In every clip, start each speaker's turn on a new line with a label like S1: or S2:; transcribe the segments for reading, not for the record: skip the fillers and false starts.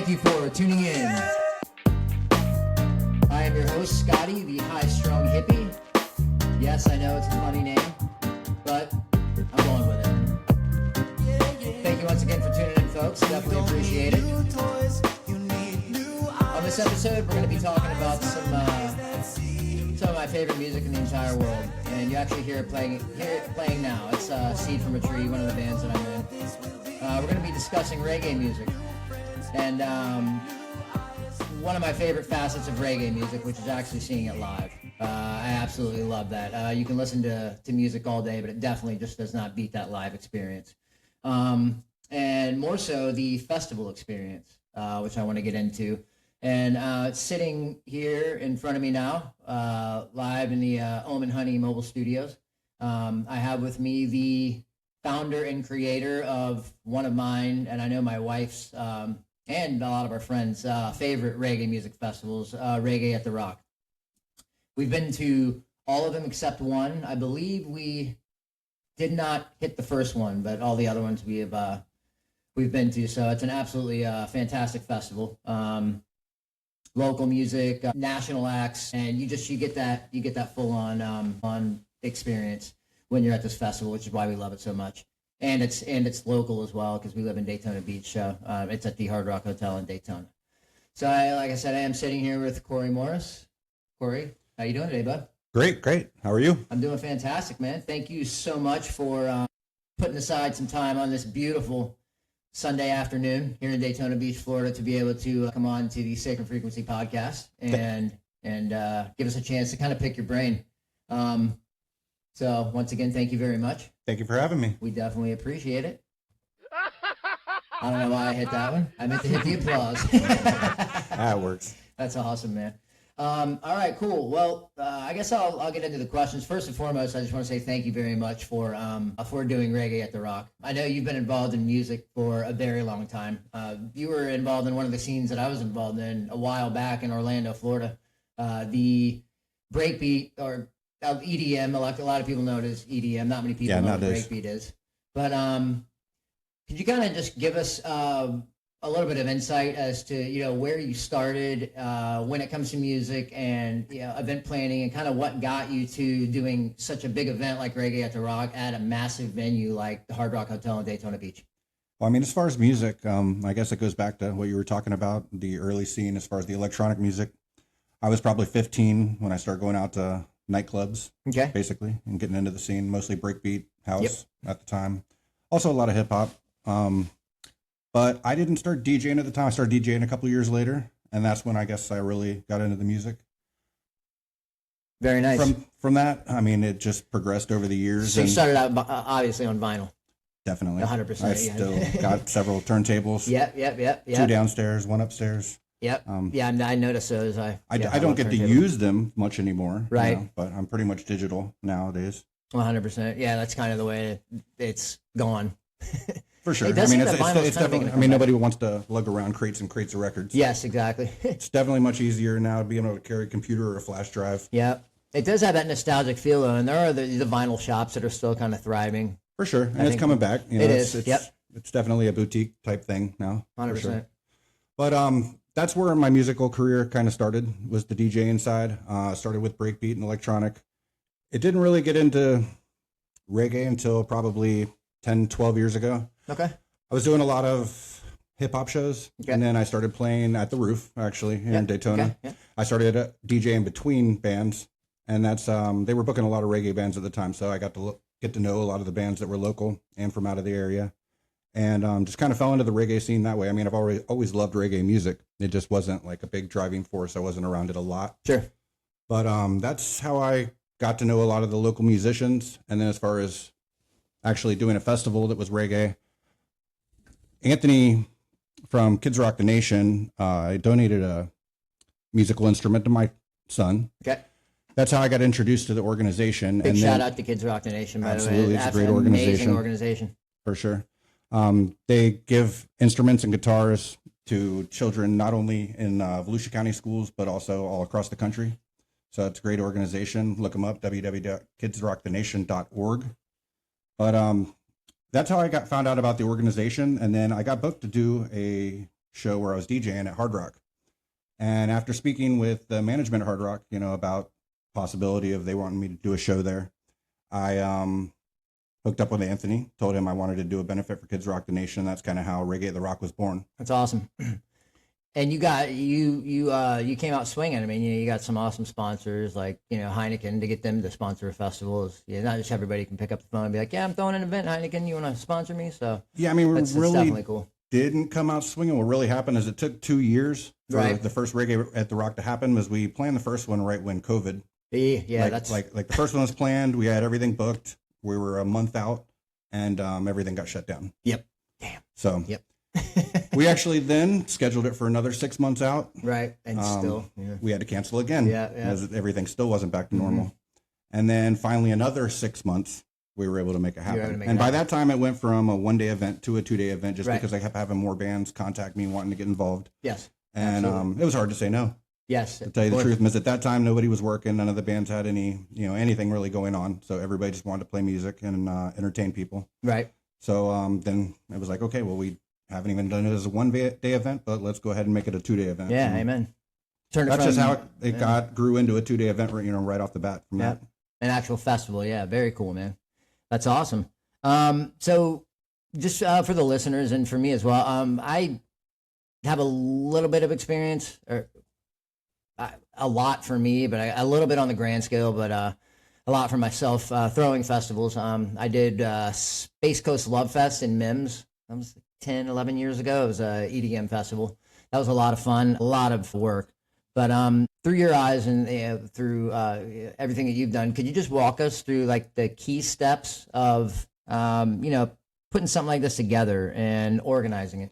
S1: Thank you for tuning in. I am your host, Scotty, the High-Strong Hippie. Yes, I know it's a funny name, but I'm going with it. Thank you once again for tuning in, folks. Definitely appreciate it. On this episode, we're going to be talking about some of my favorite music in the entire world, and you actually hear it playing now. It's Seed from a Tree, one of the bands that I'm in. We're going to be discussing reggae music, and one of my favorite facets of reggae music, which is actually seeing it live. I absolutely love that. You can listen to music all day, but it definitely just does not beat that live experience. And more so the festival experience, which I want to get into. And sitting here in front of me now, live in the Omen Honey Mobile Studios, I have with me the founder and creator of one of mine, and I know my wife's and a lot of our friends' favorite reggae music festivals, Reggae at the Rock. We've been to all of them except one. I believe we did not hit the first one, but all the other ones we've been to. So it's an absolutely fantastic festival. Local music, national acts, and you get that full on experience when you're at this festival, which is why we love it so much. And it's local as well because we live in Daytona Beach. So it's at the Hard Rock Hotel in Daytona. So like I said, I am sitting here with Corey Morris. Corey, how you doing today, bud?
S2: Great. How are you?
S1: I'm doing fantastic, man. Thank you so much for putting aside some time on this beautiful Sunday afternoon here in Daytona Beach, Florida, to be able to come on to the Sacred Frequency podcast and give us a chance to kind of pick your brain. So once again, thank you very much.
S2: Thank you for having me.
S1: We definitely appreciate it. I don't know why I hit that one. I meant to hit the applause.
S2: That works.
S1: That's awesome, man. All right, cool. Well, I guess I'll get into the questions. First and foremost, I just want to say thank you very much for doing Reggae at the Rock. I know you've been involved in music for a very long time. You were involved in one of the scenes that I was involved in a while back in Orlando, Florida. The breakbeat or EDM. A lot of people know it as EDM. Not many people know what breakbeat is. But could you kind of just give us a little bit of insight as to where you started when it comes to music and event planning, and kind of what got you to doing such a big event like Reggae at the Rock at a massive venue like the Hard Rock Hotel in Daytona Beach?
S2: Well, I mean, as far as music, I guess it goes back to what you were talking about, the early scene as far as the electronic music. I was probably 15 when I started going out to nightclubs, basically, and getting into the scene, mostly breakbeat, house at the time. Also a lot of hip hop. But I didn't start DJing at the time. I started DJing a couple of years later, and that's when I guess I really got into the music.
S1: Very nice.
S2: From that, I mean, it just progressed over the years.
S1: So you started out obviously on vinyl.
S2: Definitely.
S1: 100%.
S2: I still got several turntables.
S1: Yep.
S2: 2 downstairs, 1 upstairs.
S1: Yep. I noticed those. I
S2: don't get to use them much anymore.
S1: Right.
S2: But I'm pretty much digital nowadays.
S1: 100%. Yeah, that's kind of the way it's gone.
S2: For sure.
S1: It's definitely.
S2: I mean, nobody wants to lug around crates and crates of records.
S1: Yes, exactly.
S2: It's definitely much easier now to be able to carry a computer or a flash drive.
S1: Yeah, it does have that nostalgic feel, though, and there are the vinyl shops that are still kind of thriving.
S2: For sure, and it's coming back.
S1: It is.
S2: It's definitely a boutique type thing now.
S1: 100%.
S2: Sure. But that's where my musical career kind of started, was the DJing side. Started with breakbeat and electronic. It didn't really get into reggae until probably 10, 12 years ago.
S1: Okay.
S2: I was doing a lot of hip-hop shows, and then I started playing at the Roof, actually, here in Daytona.
S1: Okay. Yeah.
S2: I started DJing between bands, and that's they were booking a lot of reggae bands at the time, so I got to get to know a lot of the bands that were local and from out of the area, and just kind of fell into the reggae scene that way. I mean, I've always loved reggae music. It just wasn't like a big driving force. I wasn't around it a lot.
S1: Sure.
S2: But that's how I got to know a lot of the local musicians, and then as far as actually doing a festival that was reggae, Anthony from Kids Rock the Nation, I donated a musical instrument to my son.
S1: Okay.
S2: That's how I got introduced to the organization.
S1: Big shout out to Kids Rock the Nation, by the way.
S2: Absolutely, it's a great organization.
S1: Amazing organization.
S2: For sure. They give instruments and guitars to children not only in Volusia County schools, but also all across the country. So it's a great organization. Look them up, www.kidsrockthenation.org. But that's how I found out about the organization. And then I got booked to do a show where I was DJing at Hard Rock. And after speaking with the management at Hard Rock, you know, about possibility of they wanting me to do a show there, I hooked up with Anthony, told him I wanted to do a benefit for Kids Rock the Nation. That's kind of how Reggae at the Rock was born.
S1: That's awesome. And you got you came out swinging. I mean, you got some awesome sponsors like, you know, Heineken, to get them to sponsor festivals. Yeah, not just everybody can pick up the phone and be like, yeah, I'm throwing an event, Heineken, you want to sponsor me? So
S2: yeah, I mean,
S1: that's definitely cool.
S2: Didn't come out swinging. What really happened is it took 2 years for the first Reggae at the Rock to happen. Was we planned the first one right when COVID.
S1: Yeah,
S2: that's like the first one was planned. We had everything booked. We were a month out, and everything got shut down.
S1: Yep. Damn.
S2: So we actually then scheduled it for another 6 months out.
S1: Right, and still
S2: we had to cancel again.
S1: Yeah.
S2: Because everything still wasn't back to normal. And then finally another 6 months. We were able to make it happen. And by that time, it went from a 1-day event to a 2-day event just because I kept having more bands contact me wanting to get involved.
S1: Yes.
S2: And it was hard to say no.
S1: Yes.
S2: To tell you the truth, because at that time, nobody was working. None of the bands had anything really going on. So everybody just wanted to play music and entertain people.
S1: Right.
S2: So then it was like, okay, well, we haven't even done it as a 1-day event, but let's go ahead and make it a 2-day event.
S1: Yeah, amen.
S2: That's just how it grew into a 2-day event, right off the bat from that.
S1: An actual festival. Yeah, very cool, man. That's awesome. So just for the listeners and for me as well, I have a little bit of experience, or a lot for me, but a little bit on the grand scale, but a lot for myself throwing festivals. I did Space Coast Love Fest in Mims. That was 10, 11 years ago. It was a EDM festival. That was a lot of fun, a lot of work. But through your eyes and through everything that you've done, could you just walk us through like the key steps of, putting something like this together and organizing it?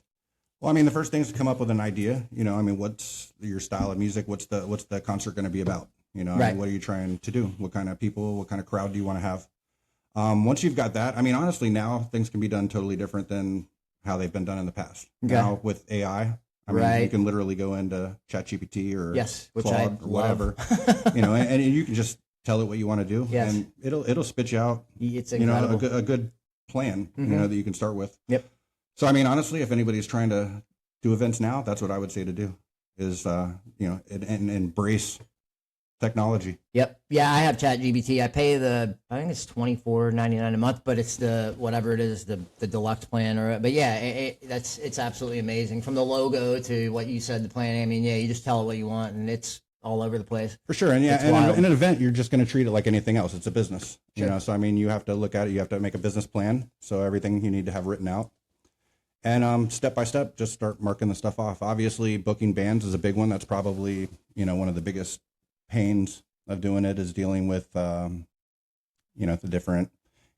S2: Well, I mean, the first thing is to come up with an idea. What's your style of music? What's the concert going to be about? I mean, what are you trying to do? What kind of people, what kind of crowd do you want to have? Once you've got that, I mean, honestly, now things can be done totally different than how they've been done in the past. Okay. Now with AI, I mean, you can literally go into ChatGPT or Claude or whatever, and you can just tell it what you want to do, and it'll spit you out, a good plan, that you can start with.
S1: Yep.
S2: So, I mean, honestly, if anybody's trying to do events now, that's what I would say to do is, and embrace technology.
S1: Yep. Yeah, I have ChatGPT. I pay I think it's $24.99 a month, but it's whatever it is, the deluxe plan but yeah, it's absolutely amazing. From the logo to what you said, the plan. I mean, yeah, you just tell it what you want and it's all over the place.
S2: For sure. And yeah, in an event, you're just going to treat it like anything else. It's a business, so I mean, you have to look at it. You have to make a business plan. So everything you need to have written out. And step by step, just start marking the stuff off. Obviously, booking bands is a big one. That's probably, one of the biggest pains of doing it is dealing with, the different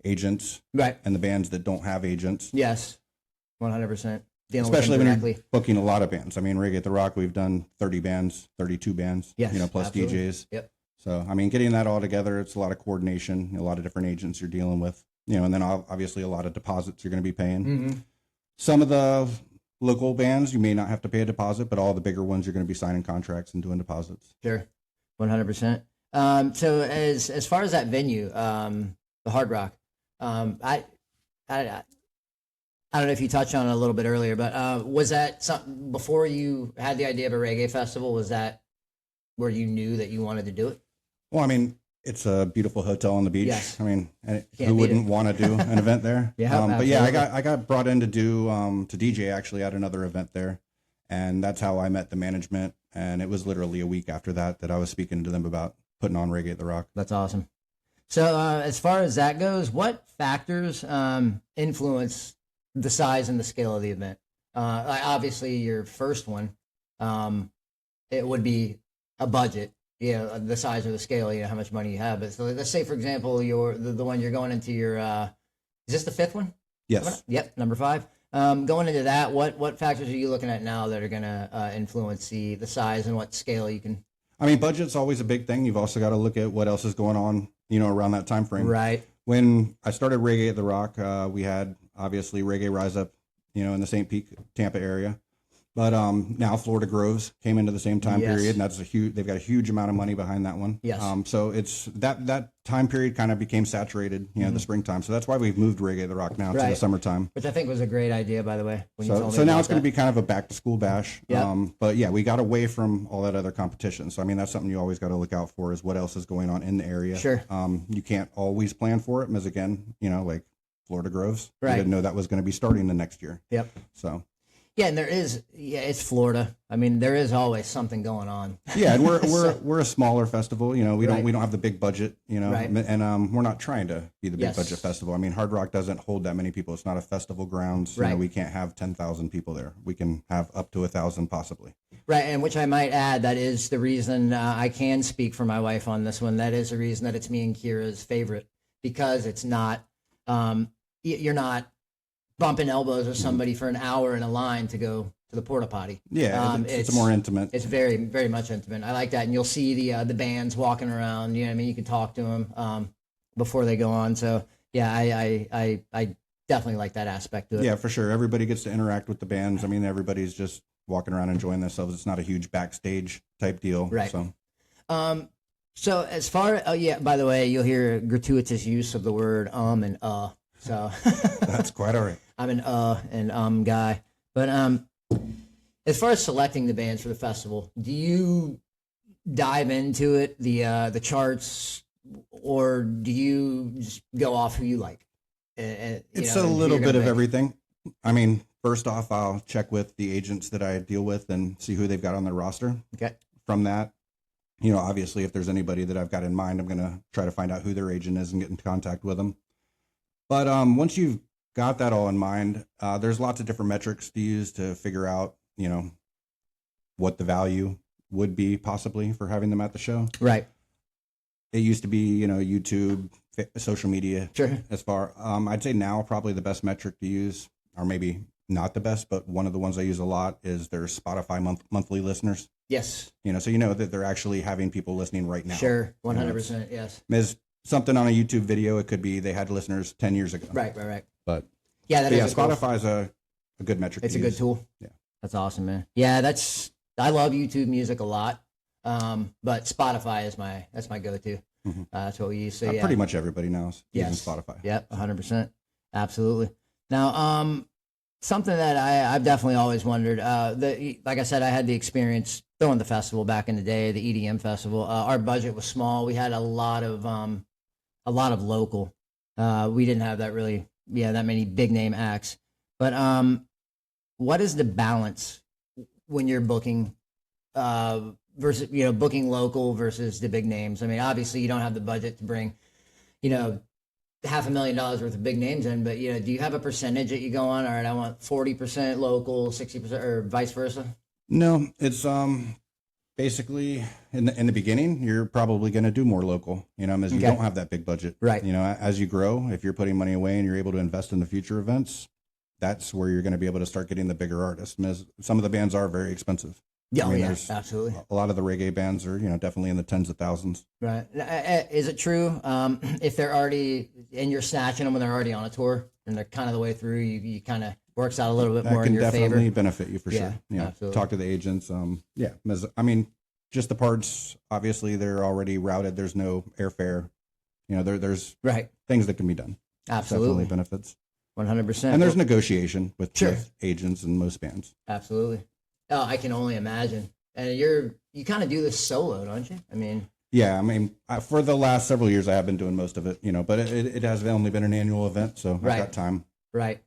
S2: agents.
S1: Right.
S2: And the bands that don't have agents.
S1: Yes, 100%.
S2: Especially when you're booking a lot of bands. I mean, Reggae at the Rock, we've done 30 bands, 32 bands,
S1: yes,
S2: plus
S1: absolutely.
S2: DJs.
S1: Yep.
S2: So, I mean, getting that all together, it's a lot of coordination, a lot of different agents you're dealing with, and then obviously a lot of deposits you're going to be paying.
S1: Mm-hmm.
S2: Some of the local bands, you may not have to pay a deposit, but all the bigger ones, you're going to be signing contracts and doing deposits.
S1: Sure. 100%. So as far as that venue, the Hard Rock, I don't know if you touched on it a little bit earlier, but was that something before you had the idea of a reggae festival? Was that where you knew that you wanted to do it?
S2: Well, I mean, it's a beautiful hotel on the beach.
S1: Yes.
S2: I mean, who wouldn't want to do an event there?
S1: Yeah,
S2: but yeah, I got brought in to do to DJ actually at another event there, and that's how I met the management. And it was literally a week after that I was speaking to them about putting on Reggae at the Rock.
S1: That's awesome. So as far as that goes, what factors influence the size and the scale of the event? Obviously, your first one, it would be a budget. The size or the scale, how much money you have. But so let's say, for example, the one you're going into your, is this the fifth one?
S2: Yes.
S1: Yep, number 5. Going into that, what factors are you looking at now that are going to influence the size and what scale you can?
S2: I mean, budget's always a big thing. You've also got to look at what else is going on, around that time frame.
S1: Right.
S2: When I started Reggae at the Rock, we had obviously Reggae Rise Up, in the St. Pete, Tampa area. But now Florida Groves came into the same time period, and that's they've got a huge amount of money behind that one.
S1: Yes.
S2: So it's that time period kind of became saturated, the springtime. So that's why we've moved Reggae the Rock now to the summertime.
S1: Which I think was a great idea, by the way.
S2: So now it's going to be kind of a back to school bash.
S1: Yep.
S2: But yeah, we got away from all that other competition. So I mean, that's something you always got to look out for, is what else is going on in the area.
S1: Sure.
S2: You can't always plan for it, because again, like Florida Groves,
S1: right.
S2: You didn't know that was going to be starting the next year.
S1: Yep.
S2: So.
S1: Yeah, and it's Florida. I mean, there is always something going on.
S2: Yeah, and we're a smaller festival. We don't have the big budget.
S1: Right.
S2: And we're not trying to be the big budget festival. I mean, Hard Rock doesn't hold that many people. It's not a festival grounds.
S1: Right.
S2: We can't have 10,000 people there. We can have up to 1,000 possibly.
S1: Right, and which I might add, that is the reason I can speak for my wife on this one. That is the reason that it's me and Kira's favorite, because it's not you're not bumping elbows with somebody for an hour in a line to go to the porta potty.
S2: Yeah, it's more intimate.
S1: It's very, very much intimate. I like that, and you'll see the bands walking around. You know what I mean? You can talk to them before they go on. So yeah, I definitely like that aspect to it.
S2: Yeah, for sure. Everybody gets to interact with the bands. I mean, everybody's just walking around enjoying themselves. It's not a huge backstage type deal.
S1: Right.
S2: So.
S1: So as far, by the way, you'll hear gratuitous use of the word and So
S2: that's quite all right.
S1: I'm an and guy. But as far as selecting the bands for the festival, do you dive into it, the charts, or do you just go off who you like?
S2: It's a little bit of everything. I mean, first off, I'll check with the agents that I deal with and see who they've got on their roster.
S1: Okay.
S2: From that, obviously, if there's anybody that I've got in mind, I'm going to try to find out who their agent is and get in contact with them. But once you've got that all in mind, there's lots of different metrics to use to figure out, what the value would be possibly for having them at the show.
S1: Right.
S2: It used to be, YouTube, social media.
S1: Sure.
S2: As far, I'd say now probably the best metric to use, or maybe not the best, but one of the ones I use a lot is their Spotify monthly listeners.
S1: Yes.
S2: So that they're actually having people listening right now.
S1: Sure. 100%. Yes.
S2: As something on a YouTube video, it could be they had listeners 10 years ago.
S1: Right.
S2: But
S1: yeah,
S2: Spotify is a good metric.
S1: It's a good tool.
S2: Yeah.
S1: That's awesome, man. Yeah, I love YouTube music a lot. But Spotify is my go-to. Mm-hmm. That's what we use. So
S2: pretty much everybody now is using Spotify.
S1: Yep, 100%. Absolutely. Now, something that I've definitely always wondered, like I said, I had the experience throwing the festival back in the day, the EDM festival. Our budget was small. We had a lot of local. We didn't have that many big name acts. But what is the balance when you're booking versus booking local versus the big names? I mean, obviously you don't have the budget to bring $500,000 worth of big names in, but do you have a percentage that you go on? All right, I want 40% local, 60%, or vice versa?
S2: No, it's basically in the beginning you're probably going to do more local, as you don't have that big budget.
S1: Right.
S2: As you grow, if you're putting money away and you're able to invest in the future events, that's where you're going to be able to start getting the bigger artists. And some of the bands are very expensive.
S1: Yeah, absolutely.
S2: A lot of the reggae bands are, definitely in the tens of thousands.
S1: Right. Is it true if they're already, and you're snatching them when they're already on a tour and they're kind of the way through, you kind of works out a little bit more in your favor?
S2: That can definitely benefit you for sure. Yeah,
S1: absolutely.
S2: Talk to the agents. I mean, just the parts, obviously they're already routed. There's no airfare. There's things that can be done.
S1: Absolutely.
S2: Definitely benefits.
S1: 100%.
S2: And there's negotiation with agents and most bands.
S1: Absolutely. Oh, I can only imagine. And you kind of do this solo, don't you? I mean,
S2: yeah. I mean, for the last several years, I have been doing most of it. But it has only been an annual event, so I've got time.
S1: Right.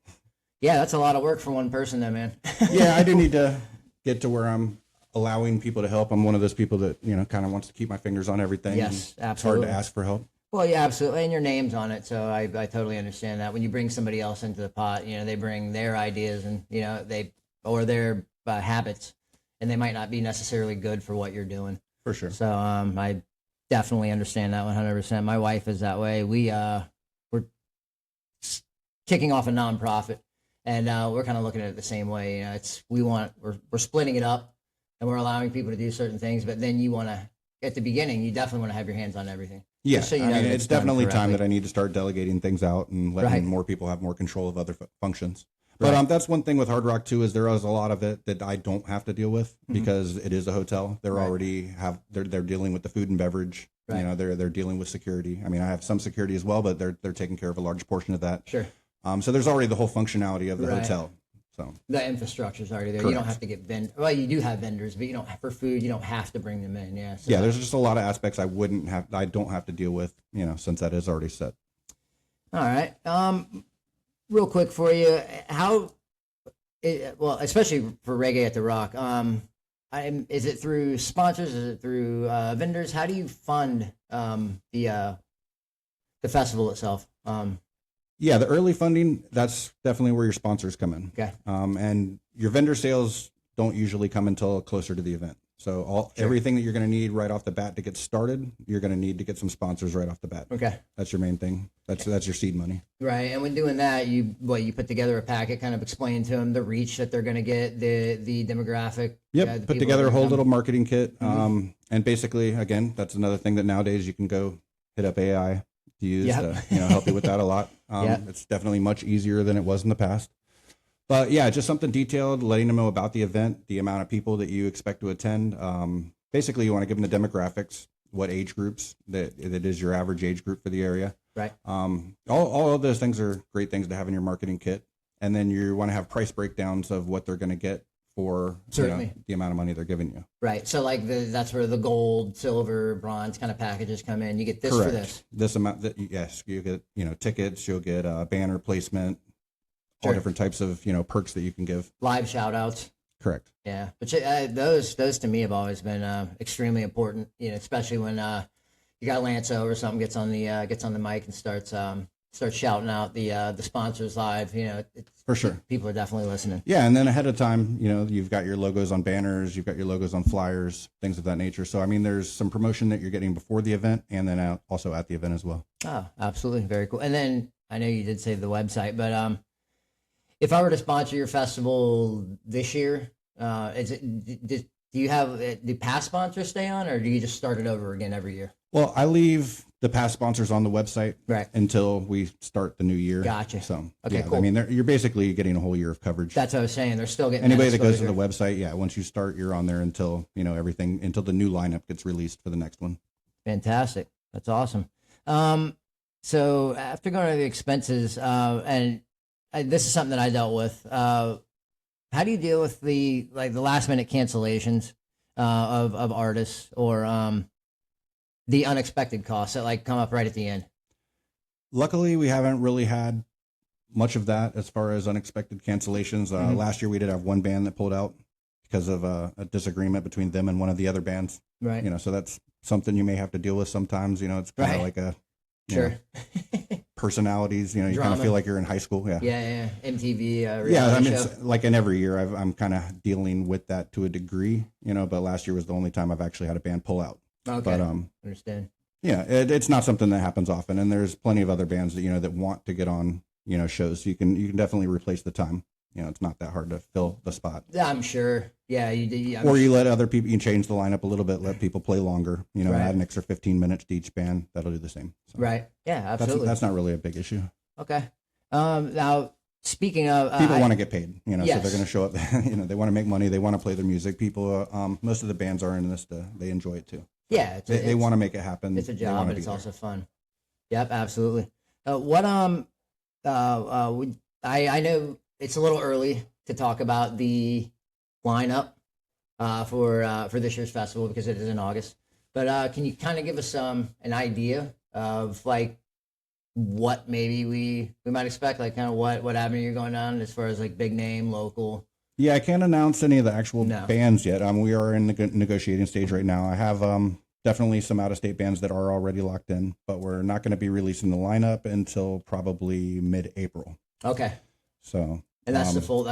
S1: Yeah, that's a lot of work for one person, then, man.
S2: Yeah, I do need to get to where I'm allowing people to help. I'm one of those people that kind of wants to keep my fingers on everything.
S1: Yes, absolutely.
S2: It's hard to ask for help.
S1: Well, yeah, absolutely, and your name's on it, so I totally understand that. When you bring somebody else into the pot, they bring their ideas and or their habits, and they might not be necessarily good for what you're doing.
S2: For sure.
S1: So I definitely understand that 100%. My wife is that way. We're kicking off a nonprofit, and we're kind of looking at it the same way. We're splitting it up, and we're allowing people to do certain things, but then at the beginning, you definitely want to have your hands on everything.
S2: Yeah, so it's definitely time that I need to start delegating things out and letting more people have more control of other functions. But that's one thing with Hard Rock too, is there is a lot of it that I don't have to deal with because it is a hotel. They're already they're dealing with the food and beverage. You know, they're dealing with security. I mean, I have some security as well, but they're taking care of a large portion of that.
S1: Sure.
S2: So there's already the whole functionality of the hotel. So
S1: the infrastructure is already there. Correct. You don't have to get well, you do have vendors, but you don't for food. You don't have to bring them in. Yeah. So
S2: there's just a lot of aspects I don't have to deal with. You know, since that is already set.
S1: All right. Real quick for you, well, especially for Reggae at the Rock, is it through sponsors? Is it through vendors? How do you fund the festival itself?
S2: The early funding, that's definitely where your sponsors come in.
S1: Okay.
S2: And your vendor sales don't usually come until closer to the event. So everything that you're going to need right off the bat to get started, you're going to need to get some sponsors right off the bat.
S1: Okay.
S2: That's your main thing. That's your seed money.
S1: Right. And when doing that, you put together a packet, kind of explain to them the reach that they're going to get, the demographic.
S2: Yep. Put together a whole little marketing kit. And basically, again, that's another thing that nowadays you can go hit up AI to use to help you with that a lot. It's definitely much easier than it was in the past. But just something detailed, letting them know about the event, the amount of people that you expect to attend. Basically, you want to give them the demographics, what age groups that is your average age group for the area.
S1: Right.
S2: All of those things are great things to have in your marketing kit. And then you want to have price breakdowns of what they're going to get for the amount of money they're giving you.
S1: Right. So like that's where the gold, silver, bronze kind of packages come in. You get this for this.
S2: This amount you get, tickets, you'll get banner placement. All different types of perks that you can give. Live
S1: shout outs.
S2: Correct.
S1: Yeah, but those to me have always been extremely important. Especially when you got Lance-O or something gets on the mic and starts shouting out the sponsors live.
S2: For sure,
S1: people are definitely listening.
S2: Yeah, and then ahead of time, you've got your logos on banners, you've got your logos on flyers, things of that nature. So I mean, there's some promotion that you're getting before the event, and then also at the event as well.
S1: Oh, absolutely, very cool. And then I know you did say the website, but if I were to sponsor your festival this year, do you have do past sponsors stay on, or do you just start it over again every year?
S2: Well, I leave the past sponsors on the website until we start the new year.
S1: Gotcha.
S2: So
S1: cool.
S2: I mean, you're basically getting a whole year of coverage.
S1: That's what I was saying. They're still getting
S2: anybody that goes to the website. Once you start, you're on there until everything until the new lineup gets released for the next one.
S1: Fantastic. That's awesome. So after going over the expenses, and this is something that I dealt with. How do you deal with the last minute cancellations of artists or the unexpected costs that come up right at the end?
S2: Luckily, we haven't really had much of that as far as unexpected cancellations. Last year, we did have one band that pulled out because of a disagreement between them and one of the other bands.
S1: Right.
S2: So that's something you may have to deal with sometimes. It's kind of like a personalities, you kind of feel like you're in high school.
S1: Yeah. MTV.
S2: I mean, it's like in every year I'm kind of dealing with that to a degree, but last year was the only time I've actually had a band pull out.
S1: Okay.
S2: But
S1: understand.
S2: Yeah, it's not something that happens often, and there's plenty of other bands that that want to get on shows. So you can definitely replace the time. It's not that hard to fill the spot.
S1: I'm sure. Yeah, you do.
S2: You let other people. You can change the lineup a little bit. Let people play longer. Add an extra 15 minutes to each band. That'll do the same. So
S1: right. Yeah, absolutely.
S2: That's not really a big issue.
S1: Okay. Now, speaking of,
S2: people want to get paid.
S1: Yes.
S2: So they're going to show up. They want to make money. They want to play their music. People. Most of the bands are in this. They enjoy it too.
S1: Yeah,
S2: they want to make it happen.
S1: It's a job, but it's also fun. Yep, absolutely. I know it's a little early to talk about the lineup for this year's festival because it is in August. But can you kind of give us an idea of what maybe we might expect, kind of what avenue you're going down as far as big name, local?
S2: Yeah, I can't announce any of the actual bands yet. We are in the negotiating stage right now. I have definitely some out-of-state bands that are already locked in, but we're not going to be releasing the lineup until probably mid-April.
S1: Okay.
S2: So.
S1: And that's the full.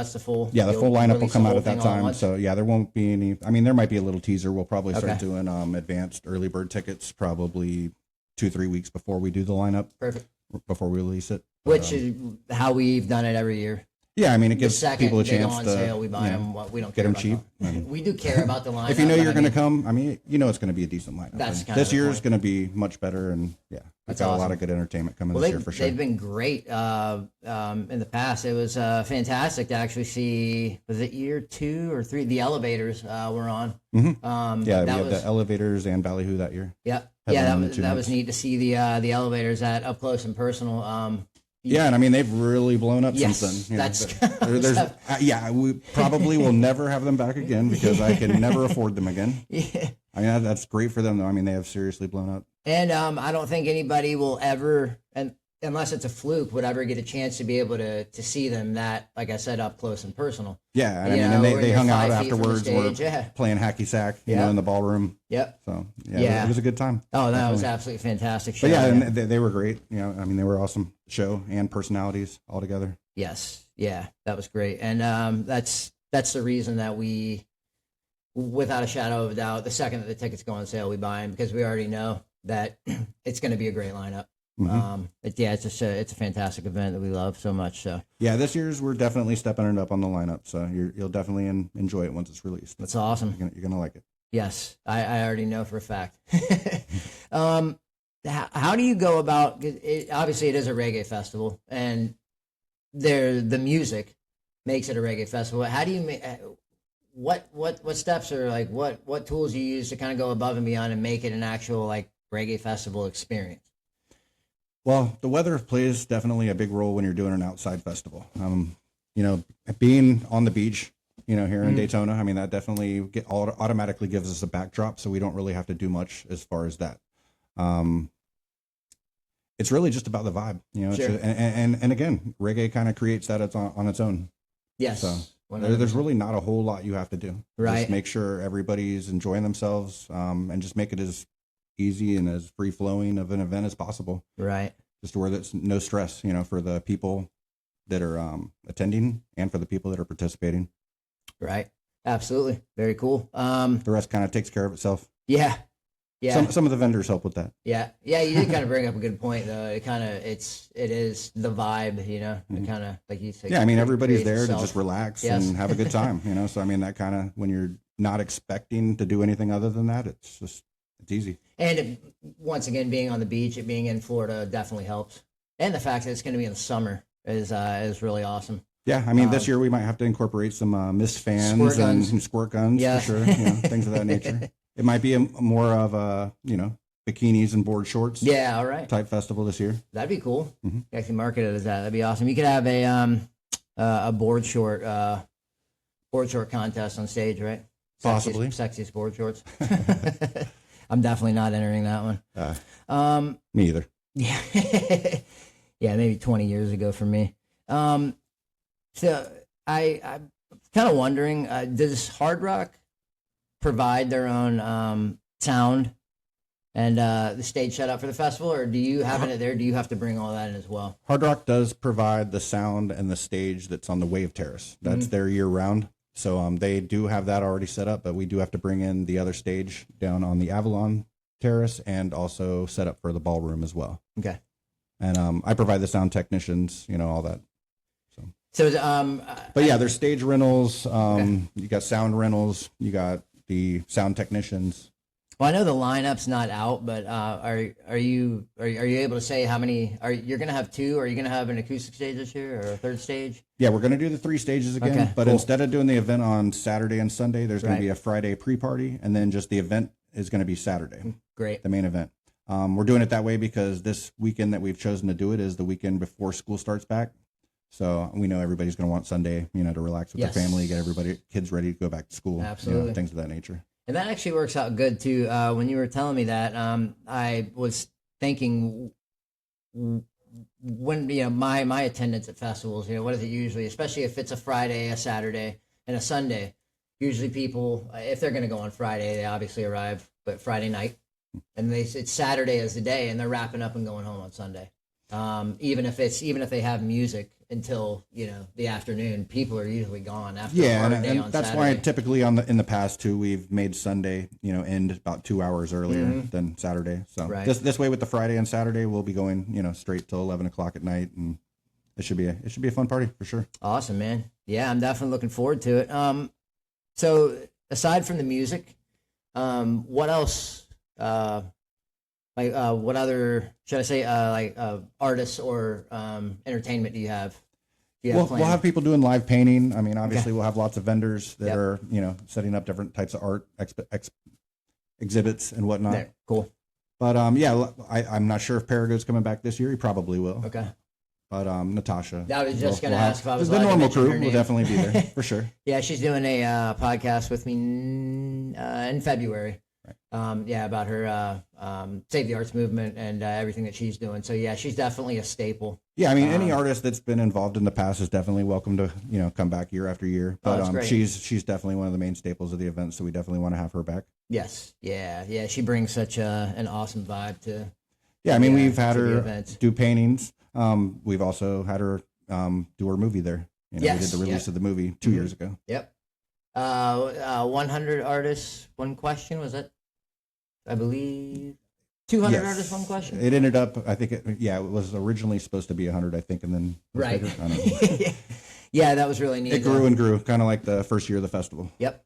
S2: Yeah, the full lineup will come out at that time. So there won't be any. I mean, there might be a little teaser. We'll probably start doing advanced early bird tickets probably 2-3 weeks before we do the lineup.
S1: Perfect.
S2: Before we release it.
S1: Which is how we've done it every year.
S2: Yeah, I mean, it
S1: the
S2: gives
S1: second
S2: people a
S1: they go
S2: chance
S1: on
S2: to
S1: sale, we buy them. We don't care
S2: get them
S1: about
S2: cheap.
S1: We do care about the lineup.
S2: If you know you're going to come, I mean, you know it's going to be a decent lineup.
S1: That's kind
S2: this
S1: of
S2: year is going to be much better, and we've got
S1: awesome.
S2: a lot of good entertainment coming this year for sure.
S1: They've been great in the past. It was fantastic to actually see. Was it year 2 or 3? The Elevators were on.
S2: Mm-hmm. We had the Elevators and Ballyhoo that year.
S1: Yeah, that was neat to see the Elevators at up close and personal.
S2: Yeah, and I mean they've really blown up since then. We probably will never have them back again because I can never afford them again. Yeah, I mean that's great for them though. I mean they have seriously blown up.
S1: And I don't think anybody will ever, and unless it's a fluke, would ever get a chance to be able to see them that, like I said, up close and personal.
S2: Yeah, and I mean, and they hung out afterwards. We're playing hacky sack, you know, in the ballroom. Yep. So it was a good time.
S1: Oh, that was absolutely fantastic show.
S2: But and they were great. You know, I mean, they were awesome show and personalities all together.
S1: Yes. Yeah, that was great, and that's the reason that we, without a shadow of a doubt, the second that the tickets go on sale, we buy them because we already know that it's going to be a great lineup. Mm-hmm. It's a fantastic event that we love so much. So
S2: this year's we're definitely stepping it up on the lineup. So you'll definitely enjoy it once it's released.
S1: That's awesome.
S2: You're gonna like it.
S1: Yes, I already know for a fact. How do you go about? Obviously, it is a reggae festival, and the music makes it a reggae festival. How do you make? What steps are like? What tools you use to kind of go above and beyond and make it an actual like reggae festival experience?
S2: Well, the weather plays definitely a big role when you're doing an outside festival. You know, being on the beach, you know, here in Daytona, I mean, that definitely automatically gives us a backdrop, so we don't really have to do much as far as that. It's really just about the vibe, you know. Sure. And again, reggae kind of creates that on its own.
S1: Yes.
S2: So there's really not a whole lot you have to do.
S1: Right.
S2: Just make sure everybody's enjoying themselves, and just make it as easy and as free flowing of an event as possible.
S1: Right.
S2: Just where there's no stress, you know, for the people that are attending and for the people that are participating. Right.
S1: Absolutely. Very cool.
S2: The rest kind of takes care of itself.
S1: Yeah. Yeah.
S2: Some of the vendors help with that.
S1: Yeah. Yeah. You did kind of bring up a good point though. It is the vibe, you know, it kind of like you said.
S2: Yeah. I mean, everybody's there to just relax and have a good time, you know? So, I mean, that kind of, when you're not expecting to do anything other than that, it's easy.
S1: And once again, being on the beach, it being in Florida definitely helps. And the fact that it's going to be in the summer is really awesome.
S2: Yeah, I mean, this year we might have to incorporate some mist fans and some squirt guns for sure, you know, things of that nature. It might be more of a, you know, bikinis and board shorts.
S1: Yeah, all right.
S2: Type festival this year.
S1: That'd be cool. Mm-hmm. You actually market it as that. That'd be awesome. You could have a board short contest on stage, right?
S2: Possibly.
S1: Sexiest board shorts. I'm definitely not entering that one.
S2: Me either.
S1: Yeah. Yeah, maybe 20 years ago for me. So I'm kind of wondering, does Hard Rock provide their own sound and the stage setup for the festival, or do you have it there? Do you have to bring all that in as well?
S2: Hard Rock does provide the sound and the stage that's on the Wave Terrace. That's their year round. So they do have that already set up, but we do have to bring in the other stage down on the Avalon Terrace and also set up for the ballroom as well.
S1: Okay.
S2: And I provide the sound technicians, you know, all that.
S1: So,
S2: but yeah, there's stage rentals. You got sound rentals. You got the sound technicians.
S1: Well, I know the lineup's not out, but are you able to say how many you're going to have? 2? Are you going to have an acoustic stage this year or a third stage?
S2: Yeah, we're going to do the 3 stages again. Okay, but cool. Instead of doing the event on Saturday and Sunday, there's going to be a Friday pre-party, and then just the event is going to be Saturday.
S1: Great.
S2: The main event. We're doing it that way because this weekend that we've chosen to do it is the weekend before school starts back. So we know everybody's going to want Sunday, you know, to relax with their family, get kids ready to go back to school.
S1: Absolutely.
S2: You know, things of that nature.
S1: And that actually works out good too. When you were telling me that, I was thinking when, you know, my attendance at festivals, you know, what is it usually, especially if it's a Friday, a Saturday, and a Sunday, usually people, if they're going to go on Friday, they obviously arrive, but Friday night, and it's Saturday as the day, and they're wrapping up and going home on Sunday. Even if they have music until, you know, the afternoon, people are usually gone after a hard day on
S2: that's
S1: Saturday.
S2: Why typically in the past too, we've made Sunday, you know, end about 2 hours earlier than Saturday. So this way with the Friday and Saturday, we'll be going, you know, straight till 11 o'clock at night, and it should be a fun party for sure.
S1: Awesome, man. Yeah, I'm definitely looking forward to it. So aside from the music, what else? What other, should I say, artists or entertainment do you have?
S2: We'll have people doing live painting. I mean, obviously, we'll have lots of vendors that are, setting up different types of art exhibits and whatnot.
S1: There. Cool.
S2: But I'm not sure if Parago's coming back this year. He probably will.
S1: Okay.
S2: But Natasha.
S1: I was just going to ask if I was
S2: the normal crew will definitely be there for sure.
S1: Yeah, she's doing a podcast with me in February. Right. About her Save the Arts movement and everything that she's doing. So yeah, she's definitely a staple.
S2: Yeah, I mean, any artist that's been involved in the past is definitely welcome to come back year after year. But she's definitely one of the main staples of the event, so we definitely want to have her back.
S1: Yes, yeah. She brings such an awesome vibe to.
S2: Yeah, I mean, we've had her do paintings. We've also had her do her movie there. We did the release of the movie 2 years ago.
S1: Yep. 100 artists, one question, was it? I believe 200 artists, one question.
S2: It ended up, I think, it was originally supposed to be 100, I think, and then
S1: right. Yeah, that was really neat.
S2: It grew and grew, kind of like the first year of the festival.
S1: Yep,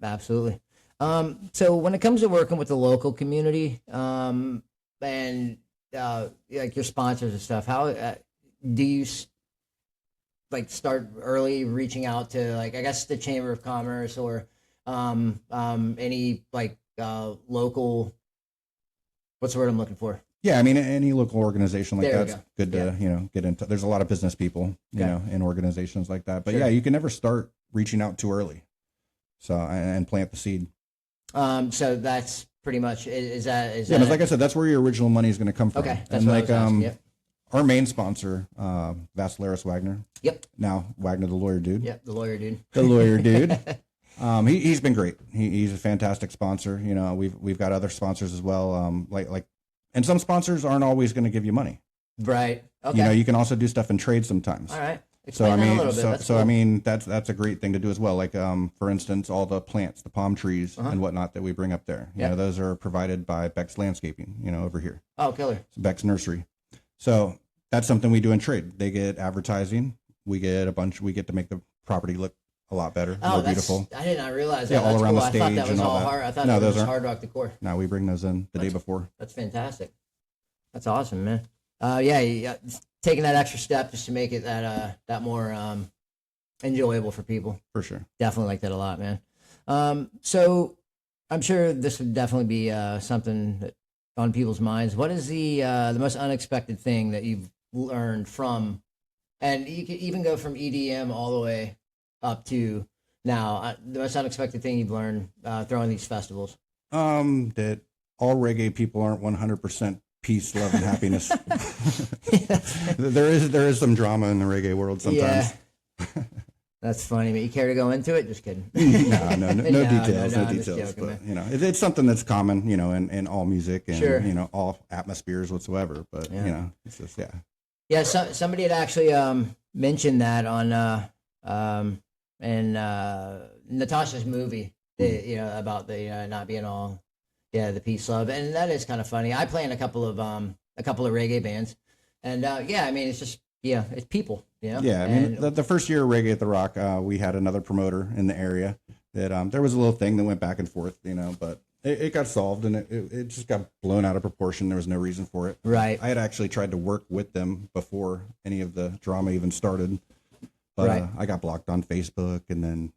S1: absolutely. So when it comes to working with the local community, and like your sponsors and stuff, how do you start early reaching out to, like, I guess the Chamber of Commerce or any local, what's the word I'm looking for?
S2: Yeah, I mean, any local organization like that's good to get into. There's a lot of business people in organizations like that, but you can never start reaching out too early. So and plant the seed. So
S1: that's pretty much is that
S2: like I said, that's where your original money is going to come from.
S1: Okay, that's what I was asking.
S2: Our main sponsor, Vasileris Wagner.
S1: Yep.
S2: Now Wagner, the lawyer dude.
S1: Yep, the lawyer dude.
S2: The lawyer dude. He's been great. He's a fantastic sponsor. We've got other sponsors as well. And some sponsors aren't always going to give you money.
S1: Right. Okay.
S2: You can also do stuff in trade sometimes.
S1: All right.
S2: Explain that a little bit. Cool. I mean, that's a great thing to do as well. Like, for instance, all the plants, the palm trees and whatnot that we bring up there. You know, those are provided by Beck's Landscaping. Over here.
S1: Oh, killer.
S2: It's Beck's Nursery. So that's something we do in trade. They get advertising. We get to make the property look a lot better, more beautiful.
S1: I did not realize that.
S2: Yeah, all around the stage.
S1: I thought that was all hard. I thought that was hard rock decor.
S2: No, we bring those in the day before.
S1: That's fantastic. That's awesome, man. Taking that extra step just to make it that more enjoyable for people.
S2: For sure.
S1: Definitely like that a lot, man. So I'm sure this would definitely be something that on people's minds. What is the most unexpected thing that you've learned from, and you can even go from EDM all the way up to now, the most unexpected thing you've learned throwing these festivals?
S2: That all reggae people aren't 100% peace, love, and happiness. There is some drama in the reggae world sometimes.
S1: Yeah. That's funny. But you care to go into it? Just kidding.
S2: No details. No details. But it's something that's common, in all music and all atmospheres whatsoever. But it's just
S1: Yeah. So, somebody had actually mentioned that on Natasha's movie. About the not being all the peace, love, and that is kind of funny. I play in a couple of reggae bands, and I mean, it's just it's people.
S2: Yeah, I mean, the first year of Reggae at the Rock, we had another promoter in the area that there was a little thing that went back and forth, but it got solved, and it just got blown out of proportion. There was no reason for it.
S1: Right.
S2: I had actually tried to work with them before any of the drama even started, but I got blocked on Facebook, and then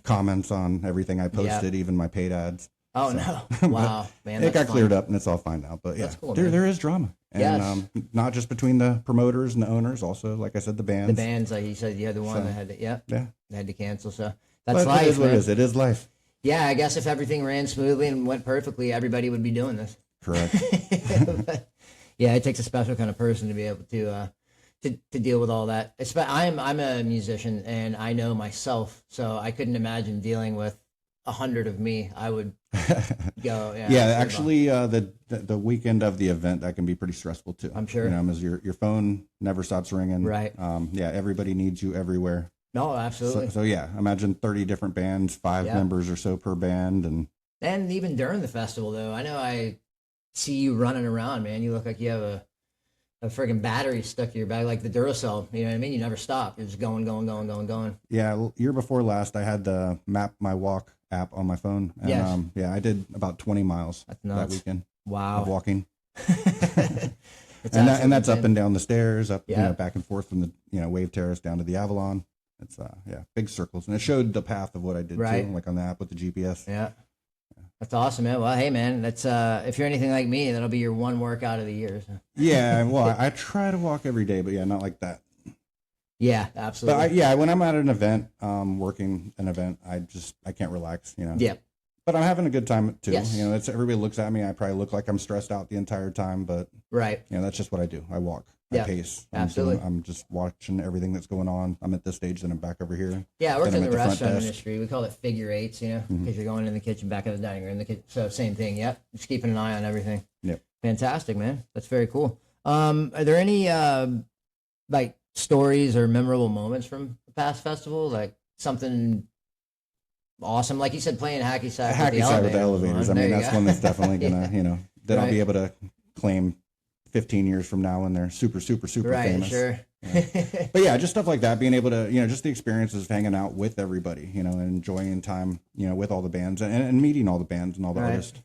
S2: comments on everything I posted, even my paid ads.
S1: Oh, so. No. Wow, man.
S2: It got cleared up, and it's all fine now. But
S1: that's cool,
S2: there is drama. And not just between the promoters and the owners, also, like I said, the bands.
S1: The bands, like you said, you had the one that had to, they had to cancel. So that's life.
S2: It is what it is. It is life.
S1: Yeah, I guess if everything ran smoothly and went perfectly, everybody would be doing this.
S2: Correct.
S1: But, it takes a special kind of person to be able to deal with all that. I'm a musician, and I know myself, so I couldn't imagine dealing with 100 of me. I would go.
S2: Actually, the weekend of the event, that can be pretty stressful too.
S1: I'm sure.
S2: As your phone never stops ringing.
S1: Right.
S2: Everybody needs you everywhere.
S1: No, absolutely.
S2: So imagine 30 different bands, 5 members or so per band,
S1: and even during the festival, though, I know I see you running around, man. You look like you have a friggin' battery stuck to your back, like the Duracell. You know what I mean? You never stop. You're just going.
S2: Yeah, year before last, I had the Map My Walk app on my phone. And,
S1: yes.
S2: Yeah, I did about 20 miles that weekend.
S1: Wow.
S2: Of walking. and that's up and down the stairs, up back and forth from the Wave Terrace down to the Avalon. It's big circles, and it showed the path of what I did too, like on the app with the GPS.
S1: Yeah, that's awesome, man. Well, hey, man, that's if you're anything like me, that'll be your one workout of the year. So.
S2: Yeah, well, I try to walk every day, but not like that.
S1: Yeah, absolutely.
S2: But when I'm at an event, working an event, I can't relax.
S1: Yeah.
S2: But I'm having a good time too.
S1: Yes.
S2: It's everybody looks at me. I probably look like I'm stressed out the entire time, but that's just what I do. I walk. I pace.
S1: Absolutely.
S2: I'm just watching everything that's going on. I'm at this stage, then I'm back over here.
S1: Yeah, I worked in the restaurant industry. We call it figure eights, because you're going in the kitchen, back in the dining room. So same thing. Yep. Just keeping an eye on everything.
S2: Yep.
S1: Fantastic, man. That's very cool. Are there any like stories or memorable moments from the past festival? Like something awesome, like you said, playing hacky sack
S2: with the elevators. I mean, that's one that's definitely gonna, that I'll be able to claim 15 years from now when they're super famous.
S1: Sure.
S2: But just stuff like that, being able to, just the experiences of hanging out with everybody, and enjoying time, with all the bands and meeting all the bands and all the artists.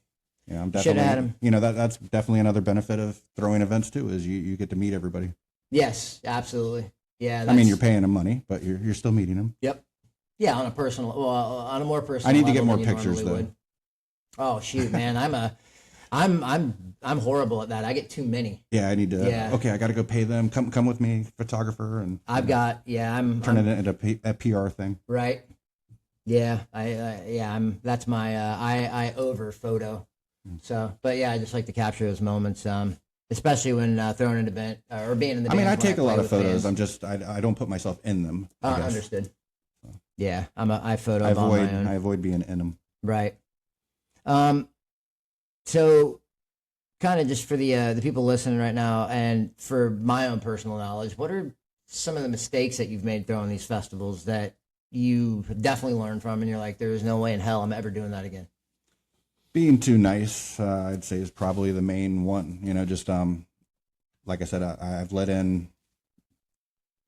S2: I'm definitely, that's definitely another benefit of throwing events too, is you get to meet everybody.
S1: Yes, absolutely. Yeah.
S2: I mean, you're paying them money, but you're still meeting them.
S1: Yep. Yeah, on a more personal.
S2: I need to get more pictures though.
S1: Would. Oh shoot, man, I'm horrible at that. I get too many.
S2: Yeah, I need to. Yeah. Okay, I got to go pay them. Come with me, photographer, and
S1: I'm
S2: turning it into a PR thing.
S1: Right. Yeah, that's my I over photo. So, but I just like to capture those moments. Especially when throwing an event or being in the.
S2: I mean, I take a lot of photos. Bands. I don't put myself in them.
S1: Understood. Yeah, I photo.
S2: I avoid being in them.
S1: Right. So, kind of just for the people listening right now, and for my own personal knowledge, what are some of the mistakes that you've made throwing these festivals that you definitely learned from, and you're like, there is no way in hell I'm ever doing that again?
S2: Being too nice, I'd say, is probably the main one. Just like I said, I've let in.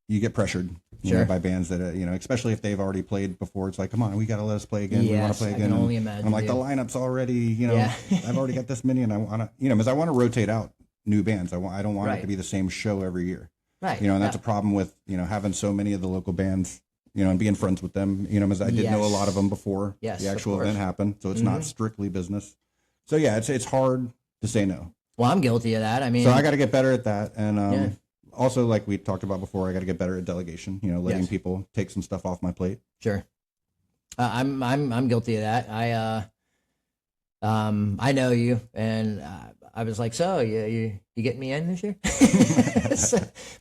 S2: You get pressured, by bands that especially if they've already played before. It's like, come on, we got to let us play again.
S1: Yes,
S2: we want to play again.
S1: I can only imagine.
S2: I'm like, the lineup's already, I've already got this many, and I want to, because I want to rotate out new bands. I don't want it to be the same show every year.
S1: Right.
S2: And that's a problem with having so many of the local bands. And being friends with them. Because I did know a lot of them before the actual event happened, so it's not strictly business. So it's hard to say no.
S1: Well, I'm guilty of that. I mean,
S2: so I got to get better at that, and also, like we talked about before, I got to get better at delegation. Letting people take some stuff off my plate.
S1: Sure. I'm guilty of that. I know you, and I was like, so you get me in this year?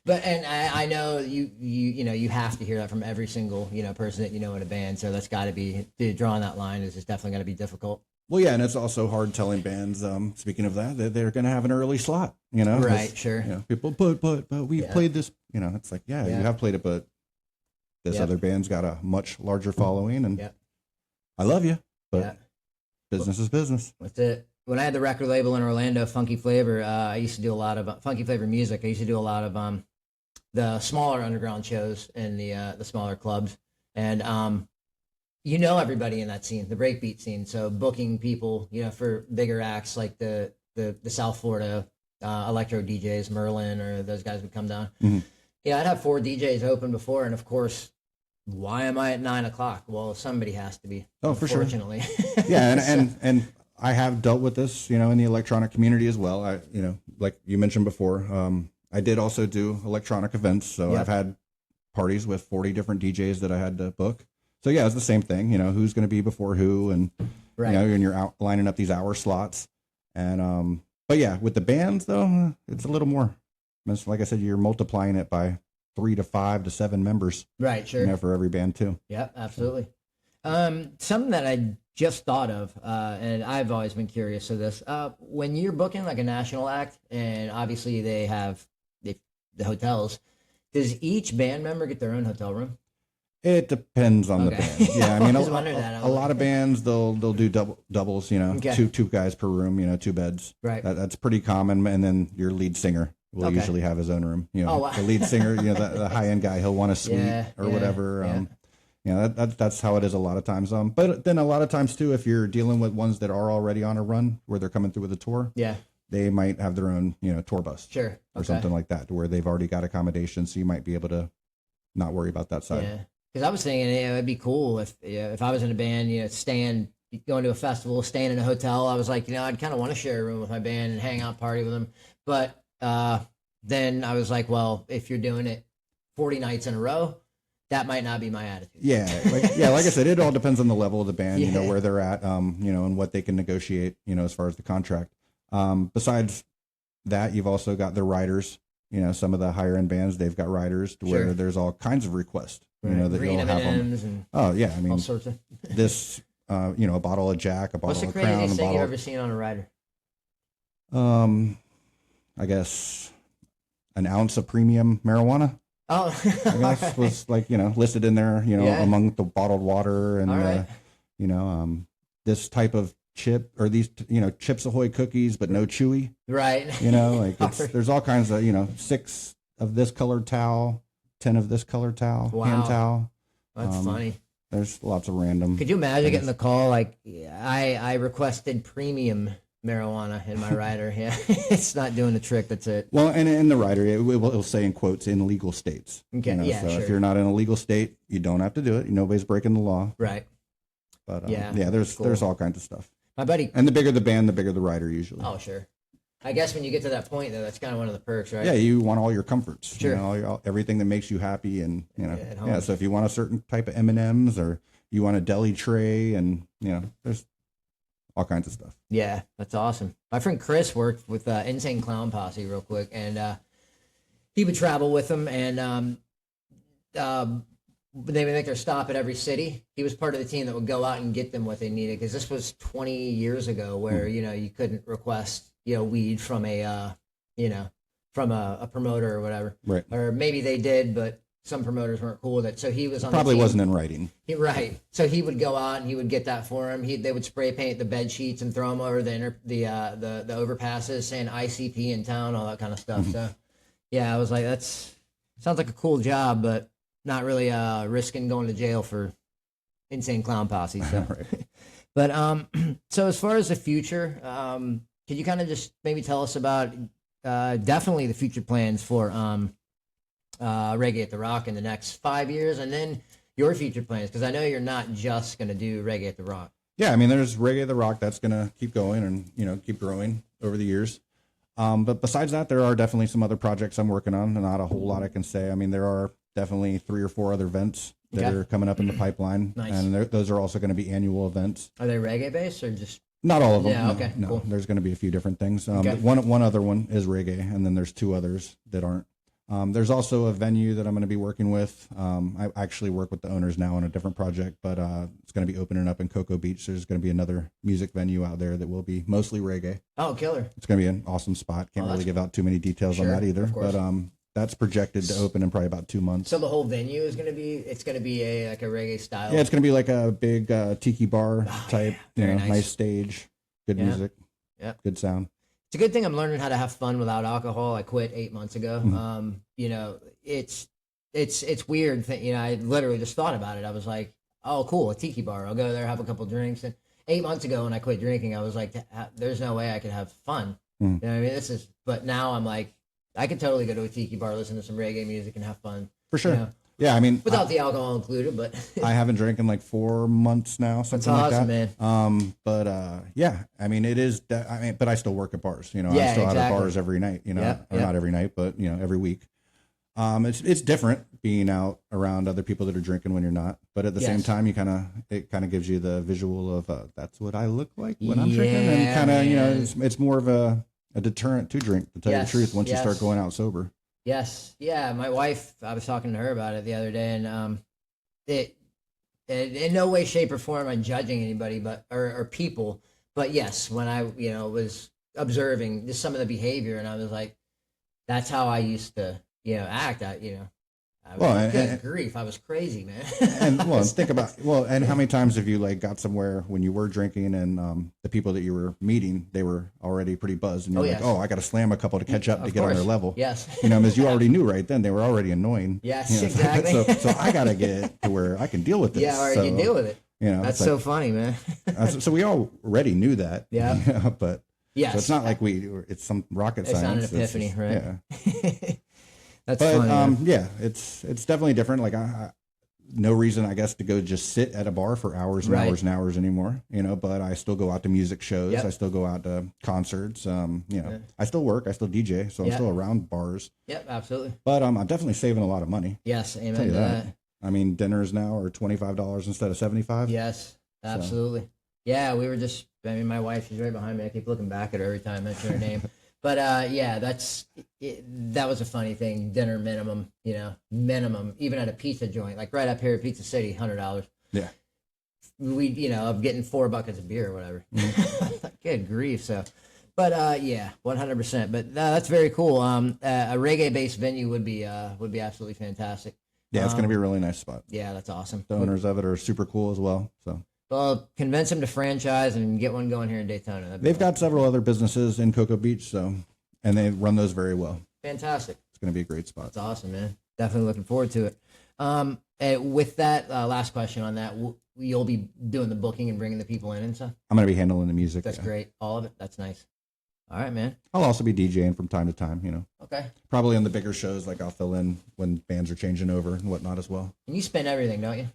S1: And I know you have to hear that from every single person that in a band. So that's got to be drawing that line is definitely going to be difficult.
S2: Well, yeah, and it's also hard telling bands. Speaking of that, they're going to have an early slot.
S1: Right? Sure.
S2: People, but we've played this. It's like, you have played it, but this other band's got a much larger following, and I love you, but business is business.
S1: That's it. When I had the record label in Orlando, Funky Flavor, I used to do a lot of Funky Flavor music. I used to do a lot of the smaller underground shows in the smaller clubs, and everybody in that scene, the breakbeat scene. So booking people, for bigger acts like the South Florida electro DJs, Merlin, or those guys would come down.
S2: Mm-hmm.
S1: I'd have 4 DJs open before, and of course, why am I at 9 o'clock? Well, somebody has to be.
S2: Oh, for sure.
S1: Unfortunately.
S2: Yeah, and I have dealt with this, in the electronic community as well. I, like you mentioned before, I did also do electronic events. So I've had parties with 40 different DJs that I had to book. So yeah, it's the same thing, who's going to be before who, and and you're out lining up these hour slots. And but yeah, with the bands though, it's a little more. It's like I said, you're multiplying it by 3 to 5 to 7 members.
S1: Right, sure.
S2: For every band too.
S1: Yeah, absolutely. Something that I just thought of, and I've always been curious of this. When you're booking like a national act, and obviously they have the hotels, does each band member get their own hotel room?
S2: It depends on the band. Yeah, I mean, a lot of bands they'll do doubles. Two guys per room. 2 beds.
S1: Right.
S2: That's pretty common. And then your lead singer will usually have his own room. You know,
S1: oh, wow.
S2: The lead singer, you know, the high end guy, he'll want a suite or whatever. You know, that's how it is a lot of times. But then a lot of times too, if you're dealing with ones that are already on a run where they're coming through with a tour, they might have their own, you know, tour bus, or something like that, where they've already got accommodations, so you might be able to not worry about that side.
S1: Yeah, because I was thinking it'd be cool if I was in a band, you know, going to a festival, staying in a hotel. I was like, you know, I'd kind of want to share a room with my band and hang out, party with them. But then I was like, well, if you're doing it 40 nights in a row, that might not be my attitude.
S2: Yeah, like I said, it all depends on the level of the band, you know, where they're at, you know, and what they can negotiate, you know, as far as the contract. Besides that, you've also got the riders. You know, some of the higher end bands, they've got riders where there's all kinds of requests. You know, that
S1: Green
S2: you'll have them. Oh yeah, I mean,
S1: all sorts of
S2: this. You know, a bottle of Jack, a bottle of Crown.
S1: What's the craziest thing you've ever seen on a rider?
S2: I guess an ounce of premium marijuana.
S1: Oh,
S2: I guess was like, you know, listed in there, you know, among the bottled water and you know, this type of chip, or these, you know, Chips Ahoy cookies, but no chewy.
S1: Right.
S2: You know, like there's all kinds of, you know, 6 of this colored towel, 10 of this colored towel, hand towel.
S1: That's funny.
S2: There's lots of random.
S1: Could you imagine getting the call like, I requested premium marijuana in my rider? Yeah, it's not doing the trick. That's it.
S2: Well, and in the rider, it'll say in quotes, in legal states.
S1: Okay,
S2: you know, so if you're not in a legal state, you don't have to do it. Nobody's breaking the law.
S1: Right.
S2: But there's all kinds of stuff.
S1: My buddy.
S2: And the bigger the band, the bigger the rider usually.
S1: Oh, sure. I guess when you get to that point, though, that's kind of one of the perks, right?
S2: Yeah, you want all your comforts.
S1: Sure.
S2: You know, everything that makes you happy, and you know, so if you want a certain type of M&Ms, or you want a deli tray, and you know, there's all kinds of stuff.
S1: Yeah, that's awesome. My friend Chris worked with Insane Clown Posse real quick, and he would travel with them, and they would make their stop at every city. He was part of the team that would go out and get them what they needed, because this was 20 years ago, where you know, you couldn't request, you know, weed from a you know, from a promoter or whatever,
S2: right?
S1: Or maybe they did, but some promoters weren't cool with it. So he was on
S2: probably
S1: the team.
S2: Wasn't in writing.
S1: Right. So he would go out and he would get that for him. They would spray paint the bed sheets and throw them over the overpasses, saying ICP in town, all that kind of stuff. So yeah, I was like, sounds like a cool job, but not really risking going to jail for Insane Clown Posse. So.
S2: Right.
S1: But so as far as the future, could you kind of just maybe tell us about definitely the future plans for Reggae at the Rock in the next 5 years, and then your future plans, because I know you're not just going to do Reggae at the Rock.
S2: Yeah, I mean, there's Reggae at the Rock that's going to keep going and, you know, keep growing over the years. But besides that, there are definitely some other projects I'm working on, and not a whole lot I can say. I mean, there are definitely 3 or 4 other events that are coming up in the pipeline, and those are also going to be annual events.
S1: Are they reggae based or just?
S2: Not all of them.
S1: Yeah, okay,
S2: no.
S1: Cool.
S2: There's going to be a few different things. One other one is reggae, and then there's 2 others that aren't. There's also a venue that I'm going to be working with. I actually work with the owners now on a different project, but it's going to be opening up in Cocoa Beach. There's going to be another music venue out there that will be mostly reggae.
S1: Oh, killer.
S2: It's going to be an awesome spot. Can't really give out too many details on that either, but that's projected to open in probably about 2 months.
S1: So the whole venue is going to be, it's going to be like a reggae style?
S2: Yeah, it's going to be like a big tiki bar type, nice stage, good music, good sound.
S1: It's a good thing I'm learning how to have fun without alcohol. I quit 8 months ago. You know, it's weird. You know, I literally just thought about it. I was like, oh, cool, a tiki bar. I'll go there, have a couple drinks. And 8 months ago when I quit drinking, I was like, there's no way I could have fun. You know what I mean? But now I'm like, I could totally go to a tiki bar, listen to some reggae music, and have fun.
S2: For sure.
S1: You know?
S2: Yeah, I mean,
S1: without the alcohol included, but
S2: I haven't drank in like 4 months now, something like that.
S1: Man.
S2: But yeah, I mean, it is. I mean, but I still work at bars. You know,
S1: yeah,
S2: I'm still out at bars every night. You know, or not every night, but you know, every week. It's different being out around other people that are drinking when you're not. But at the same time, it kind of gives you the visual of that's what I look like when I'm drinking, and kind of you know, it's more of a deterrent to drink, to tell you the truth, once you start going out sober.
S1: Yes. Yeah. My wife, I was talking to her about it the other day, and it in no way, shape, or form I'm judging anybody, but or people. But yes, when I was observing just some of the behavior, and I was like, that's how I used to act. Good grief, I was crazy, man.
S2: And think about and how many times have you like got somewhere when you were drinking and the people that you were meeting, they were already pretty buzzed, and you're like, I got to slam a couple to catch up to get on their level.
S1: Yes,
S2: because you already knew right then they were already annoying.
S1: Yes, exactly.
S2: So I got to get to where I can deal with this.
S1: Yeah, or you deal with it. That's so funny, man.
S2: So we already knew that.
S1: Yeah,
S2: but
S1: yes,
S2: so it's not like it's some rocket science.
S1: It's not an epiphany, right?
S2: Yeah.
S1: That's funny.
S2: Yeah, it's definitely different. Like no reason, I guess, to go just sit at a bar for hours and hours and hours anymore. But I still go out to music shows. Yep. I still go out to concerts. I still work. I still DJ, so I'm still around bars.
S1: Yep, absolutely.
S2: But I'm definitely saving a lot of money.
S1: Yes, amen to that.
S2: I mean, dinners now are $25 instead of $75.
S1: Yes, absolutely. So. Yeah, we were just. I mean, my wife, she's right behind me. I keep looking back at her every time I mention her name. But that was a funny thing. Dinner minimum, minimum, even at a pizza joint, like right up here at Pizza City, $100.
S2: Yeah.
S1: I'm getting 4 buckets of beer or whatever. Mm-hmm. Good grief. So, but 100%. But that's very cool. A reggae-based venue would be absolutely fantastic.
S2: Yeah, it's going to be a really nice spot.
S1: Yeah, that's awesome.
S2: The owners of it are super cool as well. So.
S1: Well, convince them to franchise and get one going here in Daytona.
S2: They've got several other businesses in Cocoa Beach, and they run those very well.
S1: Fantastic.
S2: It's going to be a great spot.
S1: That's awesome, man. Definitely looking forward to it. With that, last question on that, you'll be doing the booking and bringing the people in and stuff?
S2: I'm going to be handling the music.
S1: That's great. All of it? That's nice. All right, man.
S2: I'll also be DJing from time to time,
S1: Okay.
S2: Probably on the bigger shows, like I'll fill in when bands are changing over and whatnot as well.
S1: And you spin everything, don't you?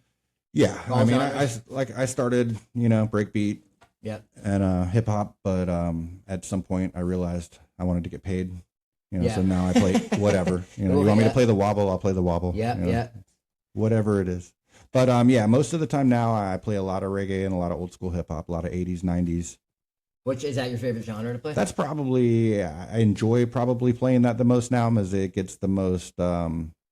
S2: Yeah, I mean, I started, breakbeat, and hip hop, but at some point I realized I wanted to get paid, so now I play whatever. You want me to play the wobble, I'll play the wobble.
S1: Yeah,
S2: whatever it is. But most of the time now I play a lot of reggae and a lot of old school hip hop, a lot of 80s, 90s.
S1: Which is that your favorite genre to play?
S2: That's probably I enjoy playing that the most now, as it gets the most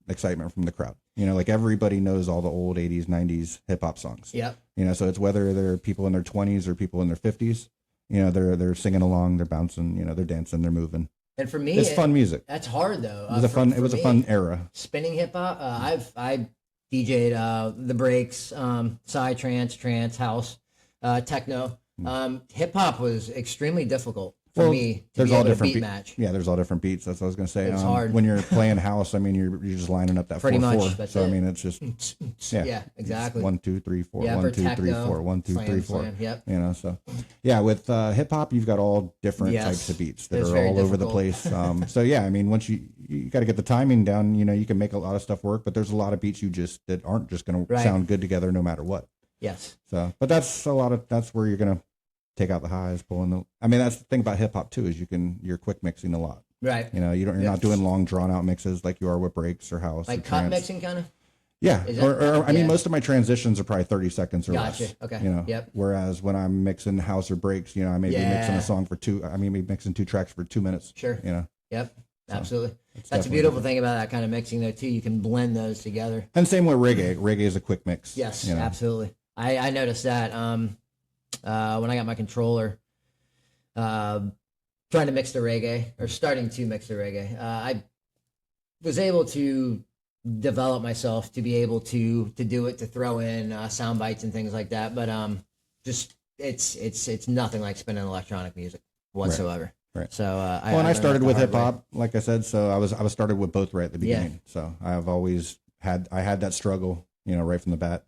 S2: excitement from the crowd. Like everybody knows all the old 80s, 90s hip hop songs.
S1: Yeah.
S2: So it's whether they're people in their 20s or people in their 50s, they're singing along, they're bouncing, they're dancing, they're moving.
S1: And for me,
S2: it's fun music.
S1: That's hard though.
S2: It was a fun era.
S1: Spinning hip hop. I DJ'd the breaks, psytrance, house, techno. Hip hop was extremely difficult. For me,
S2: there's all different
S1: beat match.
S2: Yeah, there's all different beats. That's what I was gonna say.
S1: It's hard
S2: when you're playing house. I mean, you're just lining up that
S1: pretty
S2: 4/4.
S1: much.
S2: So I mean, it's just
S1: yeah, exactly.
S2: 1 2 3 4.
S1: Yeah,
S2: 1 2 3 4. 1 2 3 4.
S1: Slam, yep.
S2: So yeah, with hip hop, you've got all different types of beats that are all over the place. So yeah, I mean, once you got to get the timing down. You can make a lot of stuff work, but there's a lot of beats that aren't just gonna sound good together no matter what.
S1: Yes.
S2: So, but that's where you're gonna take out the highs, that's the thing about hip hop too, is you're quick mixing a lot.
S1: Right.
S2: You're not doing long drawn out mixes like you are with breaks or house.
S1: Like cut mixing kind of?
S2: Yeah. I mean, most of my transitions are probably 30 seconds or less.
S1: Gotcha. Okay. Yep.
S2: Whereas when I'm mixing house or breaks, I may be mixing a song mixing 2 tracks for 2 minutes.
S1: Sure.
S2: So,
S1: Yep. Absolutely. That's a beautiful thing about that kind of mixing though too. You can blend those together.
S2: And same with reggae. Reggae is a quick mix.
S1: Yes, absolutely. I noticed that when I got my controller, trying to mix the reggae or starting to mix the reggae, I was able to develop myself to be able to do it, to throw in sound bites and things like that. But just it's nothing like spinning electronic music whatsoever.
S2: Right.
S1: So
S2: I started with hip hop, like I said. So I was started with both right at the beginning.
S1: Yeah.
S2: So I've always had that struggle, right from the bat.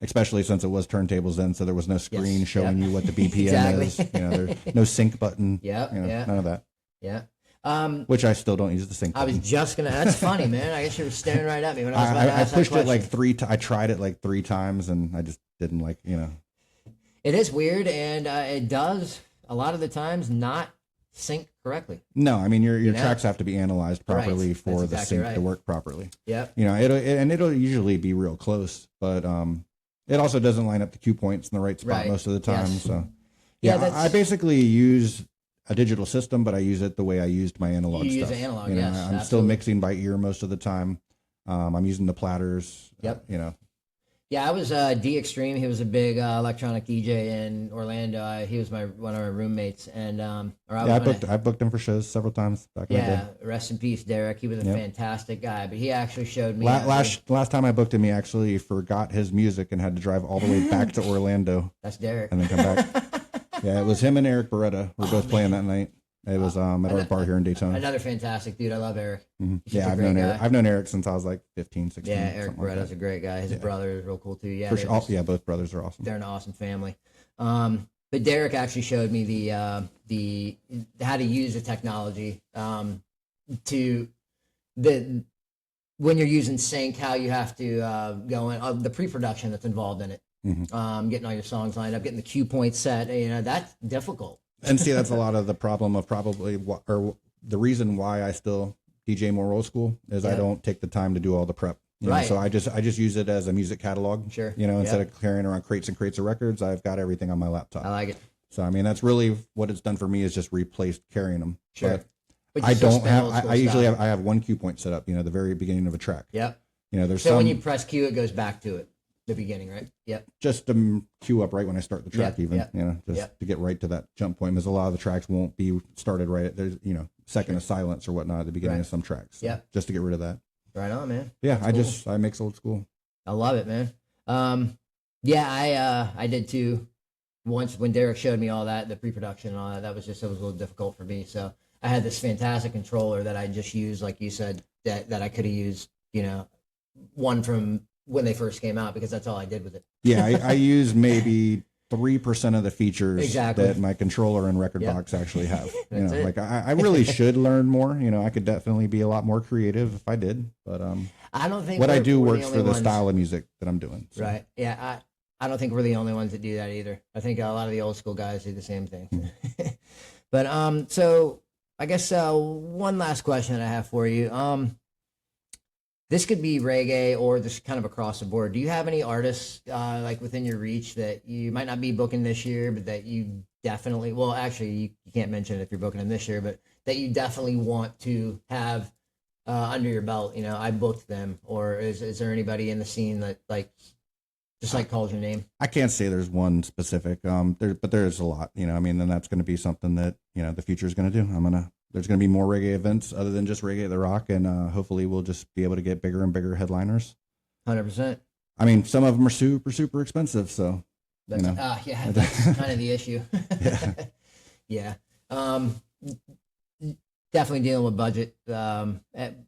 S2: Especially since it was turntables then, so there was no screen showing you what the BPM is. There's no sync button. None of that.
S1: Yeah.
S2: Which I still don't use the sync button.
S1: I was just gonna. That's funny, man. I guess you were staring right at me when I was about to ask
S2: I pushed
S1: that
S2: it like 3. I tried it like 3 times, and I just didn't like.
S1: It is weird, and it does a lot of the times not sync correctly.
S2: No, I mean your tracks have to be analyzed properly for the sync to work properly.
S1: Yep.
S2: It'll usually be real close, but it also doesn't line up the cue points in the right spot most of the time. Yes. So I basically use a digital system, but I use it the way I used my analog stuff.
S1: You use analog, yes.
S2: I'm still mixing by ear most of the time. I'm using the platters.
S1: Yep. Yeah, I was D Extreme. He was a big electronic DJ in Orlando. He was one of my roommates, and
S2: I booked him for shows several times back in the day.
S1: Yeah, rest in peace, Derek. He was a fantastic guy, but he actually showed me.
S2: Last time I booked him, he actually forgot his music and had to drive all the way back to Orlando.
S1: That's Derek.
S2: And then come back. Yeah, it was him and Eric Beretta. We're both playing that night. It was at our bar here in Daytona.
S1: Another fantastic dude. I love Eric.
S2: Mm-hmm. Yeah, I've known Eric since I was like 15, 16.
S1: Yeah, Eric Beretta's a great guy. His brother is real cool too. Yeah,
S2: both brothers are awesome.
S1: They're an awesome family. But Derek actually showed me the how to use the technology when you're using sync, how you have to go in the pre-production that's involved in it. Mm-hmm. Getting all your songs lined up, getting the cue points set. That's difficult.
S2: And see, that's a lot of the problem of or the reason why I still DJ more old school is I don't take the time to do all the prep. Right. So I just use it as a music catalog.
S1: Sure.
S2: Instead of carrying around crates and crates of records, I've got everything on my laptop.
S1: I like it.
S2: So, I mean, that's really what it's done for me is just replaced carrying them.
S1: Sure.
S2: But I don't have, I usually have one cue point set up, the very beginning of a track.
S1: Yep.
S2: There's
S1: so when you press cue, it goes back to it. The beginning, right? Yep.
S2: Just to cue up right when I start the track, to get right to that jump point, because a lot of the tracks won't be started right at there's second of silence or whatnot at the beginning of some tracks. So just to get rid of that.
S1: Right on, man.
S2: Yeah, that's cool. I mix old school.
S1: I love it, man. I did too. Once when Derek showed me all that, the pre-production and all that, it was a little difficult for me. So I had this fantastic controller that I just used, like you said, that I could have used, one from when they first came out, because that's all I did with it.
S2: Yeah, I use maybe 3% of the features that my controller and record box actually have. I really should learn more. I could definitely be a lot more creative if I did. But
S1: I don't think
S2: what I do works for the style of music that I'm doing. So.
S1: Right. Yeah. I don't think we're the only ones that do that either. I think a lot of the old school guys do the same thing. But so I guess one last question that I have for you. This could be reggae or just kind of across the board. Do you have any artists like within your reach that you might not be booking this year, but that you definitely, well, actually you can't mention it if you're booking them this year, but that you definitely want to have under your belt? I booked them, or is there anybody in the scene that calls your name? I
S2: can't say there's one specific, but there's a lot, then that's going to be something that, the future is going to do. There's going to be more reggae events other than just Reggae at the Rock, and hopefully we'll just be able to get bigger and bigger headliners.
S1: 100%.
S2: I mean, some of them are super, super expensive, so,
S1: that's kind of the issue. Yeah. Definitely dealing with budget, but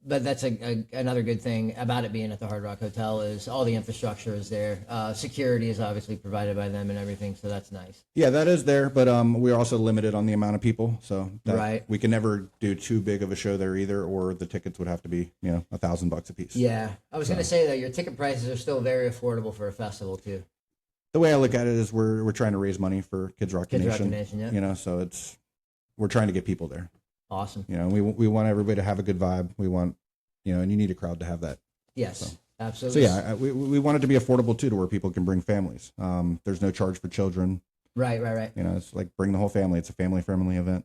S1: that's another good thing about it being at the Hard Rock Hotel is all the infrastructure is there. Security is obviously provided by them and everything, so that's nice.
S2: Yeah, that is there, but we're also limited on the amount of people, so we can never do too big of a show there either, or the tickets would have to be $1,000 a piece.
S1: Yeah, I was going to say though, your ticket prices are still very affordable for a festival too.
S2: The way I look at it is we're trying to raise money for Kids Rock Nation.
S1: Kids Rock Nation, yeah.
S2: So we're trying to get people there.
S1: Awesome.
S2: We want everybody to have a good vibe. We want, and you need a crowd to have that.
S1: Yes, absolutely.
S2: So yeah, we want it to be affordable too, to where people can bring families. There's no charge for children.
S1: Right.
S2: It's like bring the whole family. It's a family-friendly event.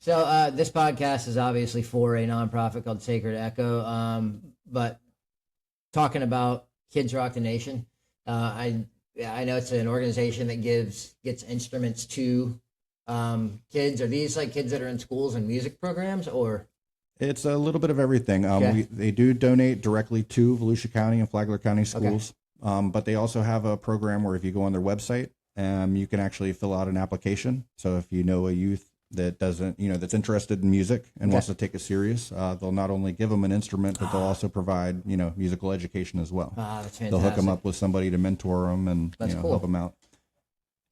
S1: So this podcast is obviously for a nonprofit called Sacred Echo. But talking about Kids Rock the Nation, I know it's an organization that gets instruments to kids. Are these like kids that are in schools and music programs, or?
S2: It's a little bit of everything. They do donate directly to Volusia County and Flagler County schools, but they also have a program where if you go on their website, you can actually fill out an application. So if you know a youth that doesn't, that's interested in music and wants to take it serious, they'll not only give them an instrument, but they'll also provide, musical education as well.
S1: That's fantastic.
S2: They'll hook them up with somebody to mentor them and help them out.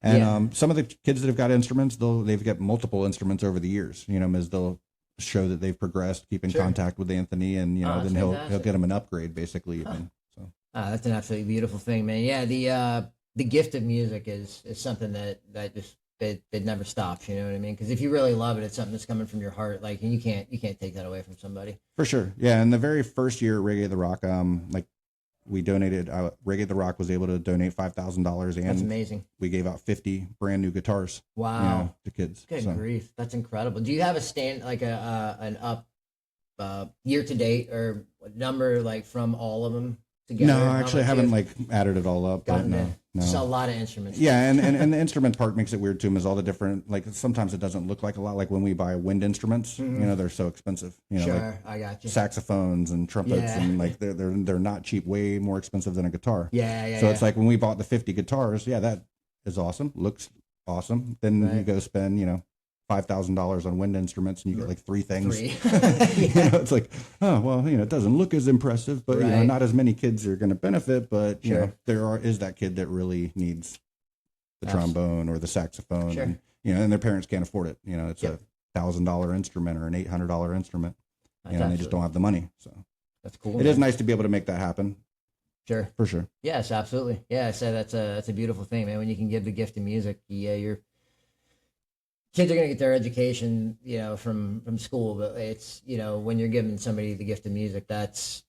S2: And some of the kids that have got instruments, they've got multiple instruments over the years, as they'll show that they've progressed, keep in contact with Anthony, and, then he'll get them an upgrade, basically. Even, so.
S1: That's an absolutely beautiful thing, man. Yeah, the gift of music is something that just, it never stops, you know what I mean? Because if you really love it, it's something that's coming from your heart, and you can't take that away from somebody. For sure. Yeah, and the very first year Reggae the Rock, we donated, Reggae the Rock was able to donate $5,000, and that's amazing. We gave out 50 brand new guitars. Wow. To kids. Good grief. That's incredible. Do you have an up year to date or number from all of them? together?
S2: No, actually, I haven't like added it all up. But no.
S1: Just a lot of instruments.
S2: Yeah, and the instrument part makes it weird too. Is all the different, like, sometimes it doesn't look like a lot. Like when we buy wind instruments, you know, they're so expensive. You know,
S1: Sure,
S2: like
S1: I got you.
S2: saxophones and trumpets, and like they're not cheap. Way more expensive than a guitar.
S1: Yeah.
S2: So it's like when we bought the 50 guitars. Yeah, that is awesome. Looks awesome. Then you go spend, you know, $5,000 on wind instruments, and you get like three things. You know, it's like, oh well, you know, it doesn't look as impressive, but you know, not as many kids are going to benefit. But you know, is that kid that really needs the trombone or the saxophone, and you know, and their parents can't afford it. You know, it's a $1,000 instrument or an $800 instrument. You know, and they just don't have the money. So
S1: that's cool.
S2: It is nice to be able to make that happen.
S1: Sure,
S2: for sure.
S1: Yes, absolutely. Yeah, so that's a beautiful thing, man. When you can give the gift of music, your kids are going to get their education, you know, from school, but it's, you know, when you're giving somebody the gift of music, that's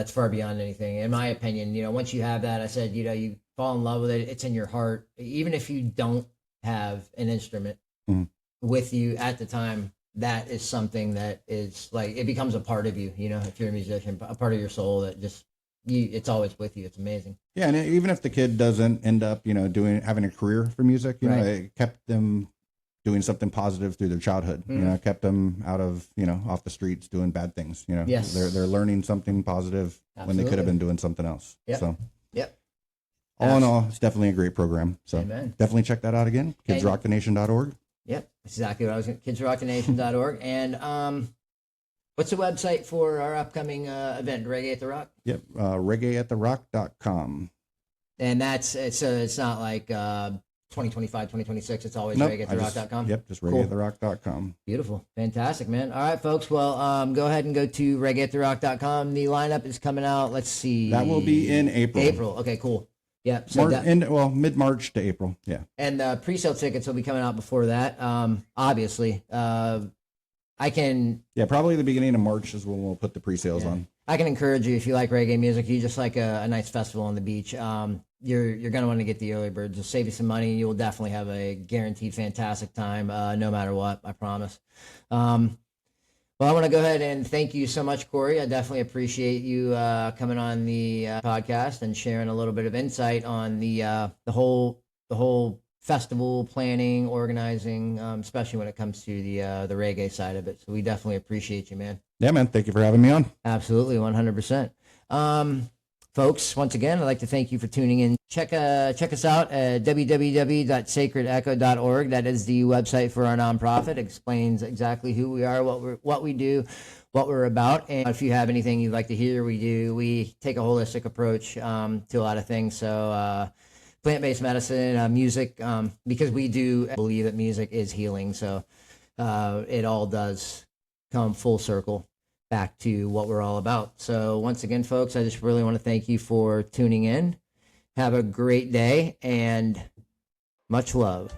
S1: far beyond anything. In my opinion, you know, once you have that, I said, you know, you fall in love with it. It's in your heart. Even if you don't have an instrument with you at the time, that is something that is like, it becomes a part of you, you know, if you're a musician, a part of your soul that just, it's always with you. It's amazing. Yeah.
S2: And even if the kid doesn't end up, you know, having a career for music, you know, it kept them doing something positive through their childhood, you know, kept them out of, you know, off the streets doing bad things, you know.
S1: Yes.
S2: They're learning something positive when they could have been doing something else. So all in all, it's definitely a great program. So definitely check that out again. KidsRockTheNation.org.
S1: Yep. That's exactly what I was going to, KidsRockTheNation.org. And what's the website for our upcoming event, Reggae at the Rock?
S2: Yep. ReggaeAtTheRock.com.
S1: And that's, it's not like 2025, 2026. It's always reggaeattherock.com.
S2: Yep, just reggaeattherock.com.
S1: Beautiful. Fantastic, man. All right, folks. Well, go ahead and go to reggaeattherock.com. The lineup is coming out. Let's see.
S2: That will be in April.
S1: April. Okay, cool. Yeah. So
S2: mid-March to April. Yeah.
S1: And pre-sale tickets will be coming out before that. Obviously. I can...
S2: Yeah, probably the beginning of March is when we'll put the pre-sales on.
S1: I can encourage you, if you like reggae music, you just like a nice festival on the beach, you're going to want to get the early birds. It'll save you some money. You will definitely have a guaranteed fantastic time, no matter what, I promise. Well, I want to go ahead and thank you so much, Corey. I definitely appreciate you coming on the podcast and sharing a little bit of insight on the whole festival planning, organizing, especially when it comes to the reggae side of it. So we definitely appreciate you, man.
S2: Yeah, man. Thank you for having me on.
S1: Absolutely, 100%. Folks, once again, I'd like to thank you for tuning in. Check us out at www.sacredecho.org. That is the website for our nonprofit. It explains exactly who we are, what we do, what we're about. And if you have anything you'd like to hear, we take a holistic approach to a lot of things. So plant-based medicine, music, because we do believe that music is healing. So it all does come full circle back to what we're all about. So once again, folks, I just really want to thank you for tuning in. Have a great day and much love.